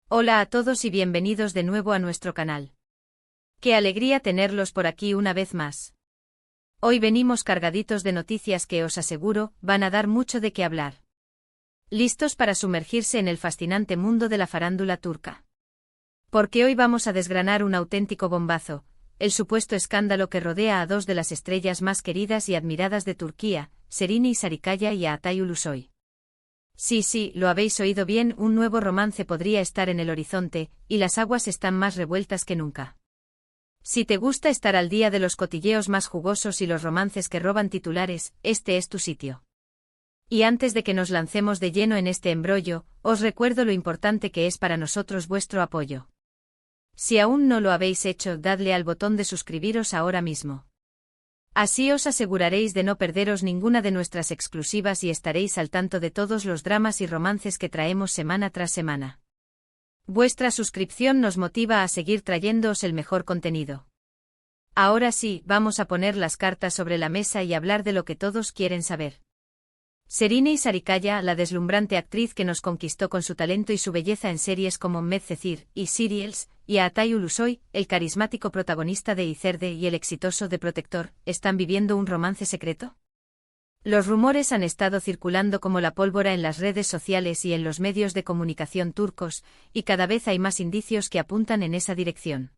Hola a todos y bienvenidos de nuevo a nuestro canal. Qué alegría tenerlos por aquí una vez más. Hoy venimos cargaditos de noticias que os aseguro, van a dar mucho de qué hablar. ¿Listos para sumergirse en el fascinante mundo de la farándula turca? Porque hoy vamos a desgranar un auténtico bombazo, el supuesto escándalo que rodea a dos de las estrellas más queridas y admiradas de Turquía, Serine Sarıkaya y Atay Ulusoy. Sí, lo habéis oído bien, un nuevo romance podría estar en el horizonte, y las aguas están más revueltas que nunca. Si te gusta estar al día de los cotilleos más jugosos y los romances que roban titulares, este es tu sitio. Y antes de que nos lancemos de lleno en este embrollo, os recuerdo lo importante que es para nosotros vuestro apoyo. Si aún no lo habéis hecho, dadle al botón de suscribiros ahora mismo. Así os aseguraréis de no perderos ninguna de nuestras exclusivas y estaréis al tanto de todos los dramas y romances que traemos semana tras semana. Vuestra suscripción nos motiva a seguir trayéndoos el mejor contenido. Ahora sí, vamos a poner las cartas sobre la mesa y hablar de lo que todos quieren saber. Serine Sarıkaya, la deslumbrante actriz que nos conquistó con su talento y su belleza en series como Medcezir y Serials, y a Atay Ulusoy, el carismático protagonista de İçeride y el exitoso de Protector, ¿están viviendo un romance secreto? Los rumores han estado circulando como la pólvora en las redes sociales y en los medios de comunicación turcos, y cada vez hay más indicios que apuntan en esa dirección.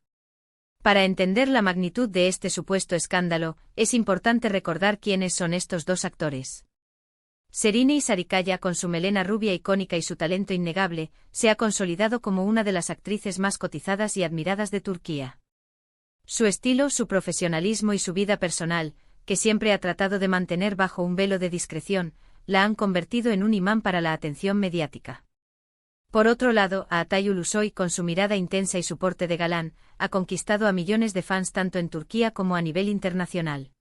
Para entender la magnitud de este supuesto escándalo, es importante recordar quiénes son estos dos actores. Serine Sarıkaya, con su melena rubia icónica y su talento innegable, se ha consolidado como una de las actrices más cotizadas y admiradas de Turquía. Su estilo, su profesionalismo y su vida personal, que siempre ha tratado de mantener bajo un velo de discreción, la han convertido en un imán para la atención mediática. Por otro lado, Atay Ulusoy, con su mirada intensa y su porte de galán, ha conquistado a millones de fans tanto en Turquía como a nivel internacional.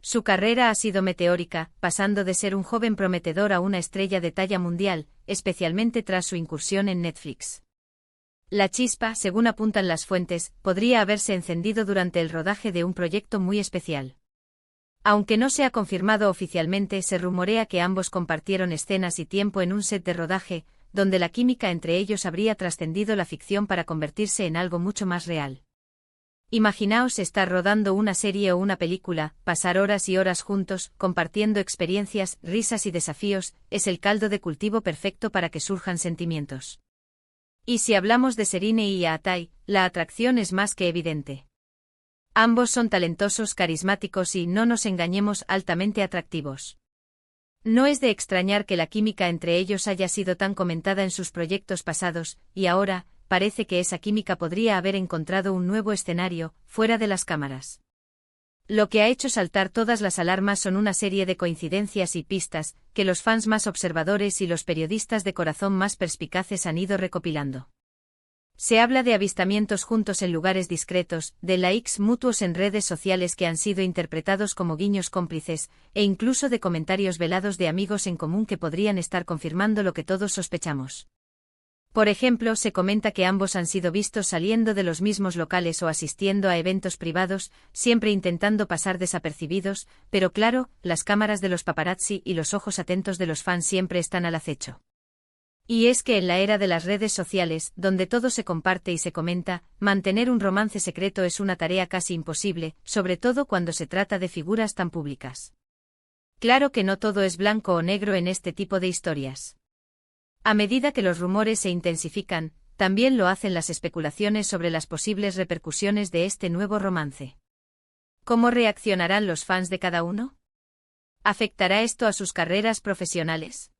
Su carrera ha sido meteórica, pasando de ser un joven prometedor a una estrella de talla mundial, especialmente tras su incursión en Netflix. La chispa, según apuntan las fuentes, podría haberse encendido durante el rodaje de un proyecto muy especial. Aunque no se ha confirmado oficialmente, se rumorea que ambos compartieron escenas y tiempo en un set de rodaje, donde la química entre ellos habría trascendido la ficción para convertirse en algo mucho más real. Imaginaos estar rodando una serie o una película, pasar horas y horas juntos, compartiendo experiencias, risas y desafíos, es el caldo de cultivo perfecto para que surjan sentimientos. Y si hablamos de Serine y Atay, la atracción es más que evidente. Ambos son talentosos, carismáticos y, no nos engañemos, altamente atractivos. No es de extrañar que la química entre ellos haya sido tan comentada en sus proyectos pasados, y ahora, parece que esa química podría haber encontrado un nuevo escenario, fuera de las cámaras. Lo que ha hecho saltar todas las alarmas son una serie de coincidencias y pistas, que los fans más observadores y los periodistas de corazón más perspicaces han ido recopilando. Se habla de avistamientos juntos en lugares discretos, de likes mutuos en redes sociales que han sido interpretados como guiños cómplices, e incluso de comentarios velados de amigos en común que podrían estar confirmando lo que todos sospechamos. Por ejemplo, se comenta que ambos han sido vistos saliendo de los mismos locales o asistiendo a eventos privados, siempre intentando pasar desapercibidos, pero claro, las cámaras de los paparazzi y los ojos atentos de los fans siempre están al acecho. Y es que en la era de las redes sociales, donde todo se comparte y se comenta, mantener un romance secreto es una tarea casi imposible, sobre todo cuando se trata de figuras tan públicas. Claro que no todo es blanco o negro en este tipo de historias. A medida que los rumores se intensifican, también lo hacen las especulaciones sobre las posibles repercusiones de este nuevo romance. ¿Cómo reaccionarán los fans de cada uno? ¿Afectará esto a sus carreras profesionales?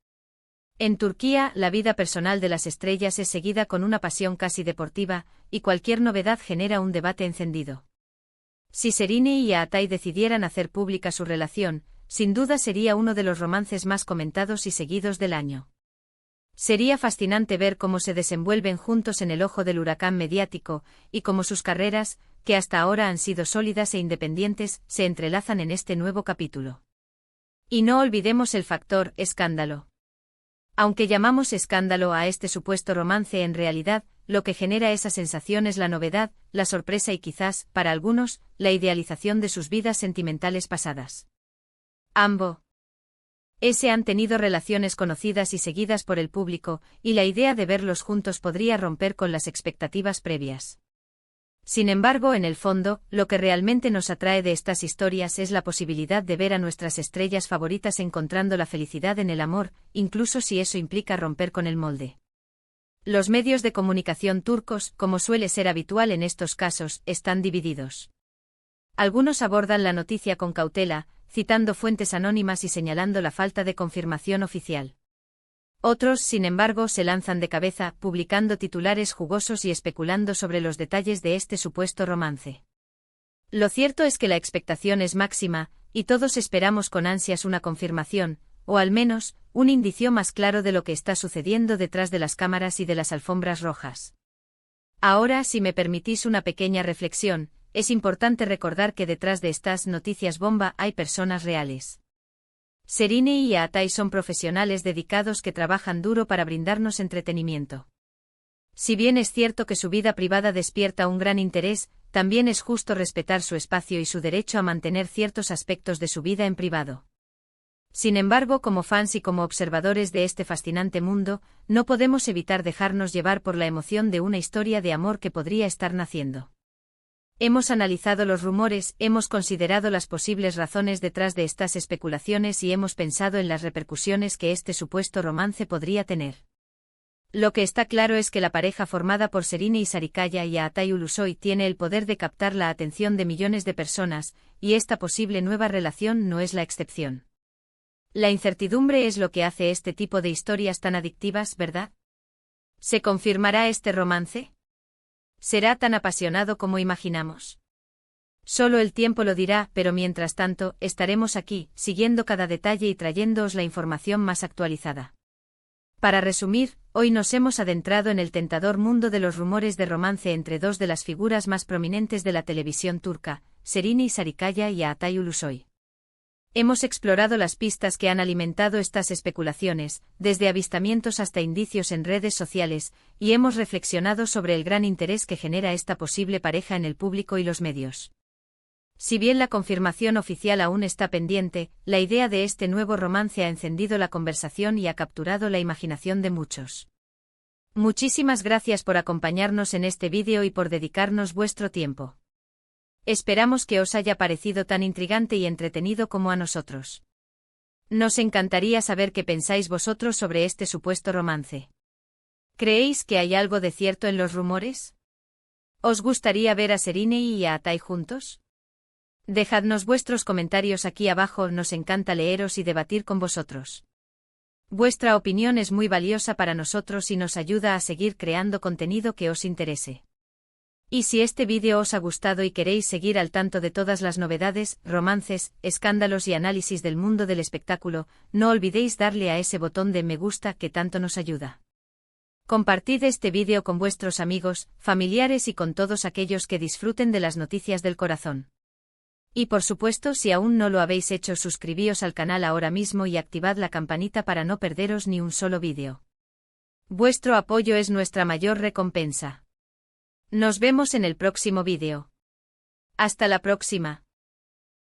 En Turquía, la vida personal de las estrellas es seguida con una pasión casi deportiva, y cualquier novedad genera un debate encendido. Si Serine y Atay decidieran hacer pública su relación, sin duda sería uno de los romances más comentados y seguidos del año. Sería fascinante ver cómo se desenvuelven juntos en el ojo del huracán mediático, y cómo sus carreras, que hasta ahora han sido sólidas e independientes, se entrelazan en este nuevo capítulo. Y no olvidemos el factor escándalo. Aunque llamamos escándalo a este supuesto romance, en realidad, lo que genera esa sensación es la novedad, la sorpresa y quizás, para algunos, la idealización de sus vidas sentimentales pasadas. Ambos Han tenido relaciones conocidas y seguidas por el público, y la idea de verlos juntos podría romper con las expectativas previas. Sin embargo, en el fondo, lo que realmente nos atrae de estas historias es la posibilidad de ver a nuestras estrellas favoritas encontrando la felicidad en el amor, incluso si eso implica romper con el molde. Los medios de comunicación turcos, como suele ser habitual en estos casos, están divididos. Algunos abordan la noticia con cautela, citando fuentes anónimas y señalando la falta de confirmación oficial. Otros, sin embargo, se lanzan de cabeza, publicando titulares jugosos y especulando sobre los detalles de este supuesto romance. Lo cierto es que la expectación es máxima, y todos esperamos con ansias una confirmación, o al menos, un indicio más claro de lo que está sucediendo detrás de las cámaras y de las alfombras rojas. Ahora, si me permitís una pequeña reflexión, es importante recordar que detrás de estas noticias bomba hay personas reales. Serine y Atay son profesionales dedicados que trabajan duro para brindarnos entretenimiento. Si bien es cierto que su vida privada despierta un gran interés, también es justo respetar su espacio y su derecho a mantener ciertos aspectos de su vida en privado. Sin embargo, como fans y como observadores de este fascinante mundo, no podemos evitar dejarnos llevar por la emoción de una historia de amor que podría estar naciendo. Hemos analizado los rumores, hemos considerado las posibles razones detrás de estas especulaciones y hemos pensado en las repercusiones que este supuesto romance podría tener. Lo que está claro es que la pareja formada por Serine Isarikaya y Atay Ulusoy tiene el poder de captar la atención de millones de personas, y esta posible nueva relación no es la excepción. La incertidumbre es lo que hace este tipo de historias tan adictivas, ¿verdad? ¿Se confirmará este romance? ¿Será tan apasionado como imaginamos? Solo el tiempo lo dirá, pero mientras tanto, estaremos aquí, siguiendo cada detalle y trayéndoos la información más actualizada. Para resumir, hoy nos hemos adentrado en el tentador mundo de los rumores de romance entre dos de las figuras más prominentes de la televisión turca, Serine Isarikaya y Atay Ulusoy. Hemos explorado las pistas que han alimentado estas especulaciones, desde avistamientos hasta indicios en redes sociales, y hemos reflexionado sobre el gran interés que genera esta posible pareja en el público y los medios. Si bien la confirmación oficial aún está pendiente, la idea de este nuevo romance ha encendido la conversación y ha capturado la imaginación de muchos. Muchísimas gracias por acompañarnos en este vídeo y por dedicarnos vuestro tiempo. Esperamos que os haya parecido tan intrigante y entretenido como a nosotros. Nos encantaría saber qué pensáis vosotros sobre este supuesto romance. ¿Creéis que hay algo de cierto en los rumores? ¿Os gustaría ver a Serine y a Atay juntos? Dejadnos vuestros comentarios aquí abajo, nos encanta leeros y debatir con vosotros. Vuestra opinión es muy valiosa para nosotros y nos ayuda a seguir creando contenido que os interese. Y si este vídeo os ha gustado y queréis seguir al tanto de todas las novedades, romances, escándalos y análisis del mundo del espectáculo, no olvidéis darle a ese botón de me gusta que tanto nos ayuda. Compartid este vídeo con vuestros amigos, familiares y con todos aquellos que disfruten de las noticias del corazón. Y por supuesto, si aún no lo habéis hecho, suscribíos al canal ahora mismo y activad la campanita para no perderos ni un solo vídeo. Vuestro apoyo es nuestra mayor recompensa. Nos vemos en el próximo vídeo. Hasta la próxima.